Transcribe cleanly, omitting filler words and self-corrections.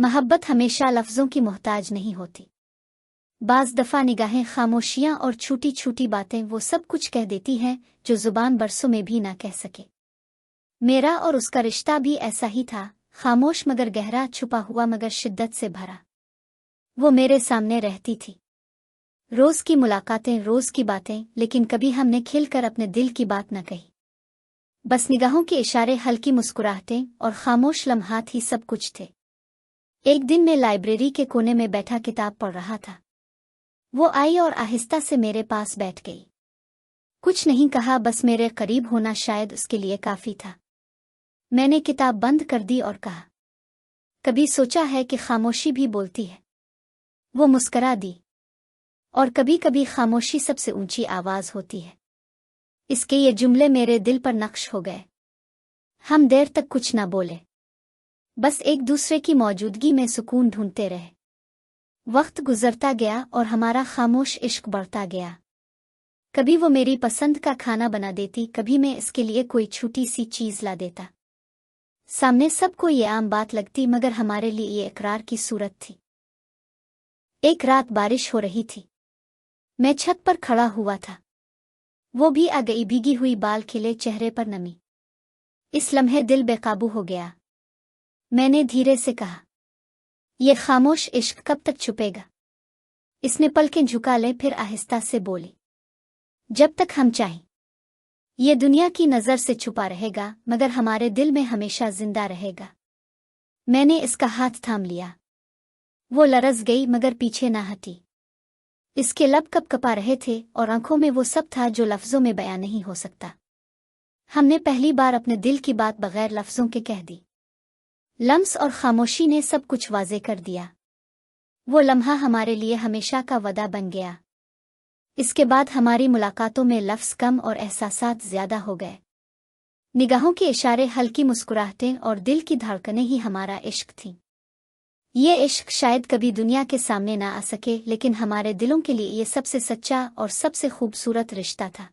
मोहब्बत हमेशा लफ्ज़ों की मोहताज नहीं होती। बाज़ दफ़ा निगाहें, खामोशियाँ और छोटी छोटी बातें वो सब कुछ कह देती हैं जो ज़ुबान बरसों में भी ना कह सके। मेरा और उसका रिश्ता भी ऐसा ही था, खामोश मगर गहरा, छुपा हुआ मगर शिद्दत से भरा। वो मेरे सामने रहती थी, रोज़ की मुलाकातें, रोज़ की बातें, लेकिन कभी हमने खिलकर अपने दिल की बात न कही। बस निगाहों के इशारे, हल्की मुस्कुराहटें और खामोश लम्हात ही सब कुछ थे। एक दिन मैं लाइब्रेरी के कोने में बैठा किताब पढ़ रहा था। वो आई और आहिस्ता से मेरे पास बैठ गई। कुछ नहीं कहा, बस मेरे करीब होना शायद उसके लिए काफी था। मैंने किताब बंद कर दी और कहा, कभी सोचा है कि खामोशी भी बोलती है? वो मुस्करा दी, और कभी कभी खामोशी सबसे ऊंची आवाज होती है। इसके ये जुमले मेरे दिल पर नक्श हो गए। हम देर तक कुछ न बोले, बस एक दूसरे की मौजूदगी में सुकून ढूंढते रहे। वक्त गुजरता गया और हमारा खामोश इश्क बढ़ता गया। कभी वो मेरी पसंद का खाना बना देती, कभी मैं इसके लिए कोई छोटी सी चीज ला देता। सामने सबको ये आम बात लगती, मगर हमारे लिए ये इकरार की सूरत थी। एक रात बारिश हो रही थी। मैं छत पर खड़ा हुआ था। वो भी आ गई, भीगी हुई, बाल खिले, चेहरे पर नमी। इस लम्हे दिल बेकाबू हो गया। मैंने धीरे से कहा, ये खामोश इश्क कब तक छुपेगा? इसने पलकें झुका ले, फिर आहिस्ता से बोली, जब तक हम चाहें। ये दुनिया की नजर से छुपा रहेगा, मगर हमारे दिल में हमेशा जिंदा रहेगा। मैंने इसका हाथ थाम लिया। वो लरज़ गई, मगर पीछे ना हटी। इसके लब कँपा रहे थे और आंखों में वो सब था जो लफ्जों में बयां नहीं हो सकता। हमने पहली बार अपने दिल की बात बगैर लफ्जों के कह दी। लम्स और खामोशी ने सब कुछ वाजे कर दिया। वो लम्हा हमारे लिए हमेशा का वदा बन गया। इसके बाद हमारी मुलाकातों में लफ्ज़ कम और एहसासात ज्यादा हो गए। निगाहों के इशारे, हल्की मुस्कुराहटें और दिल की धड़कनें ही हमारा इश्क थीं। ये इश्क शायद कभी दुनिया के सामने ना आ सके, लेकिन हमारे दिलों के लिए ये सबसे सच्चा और सबसे खूबसूरत रिश्ता था।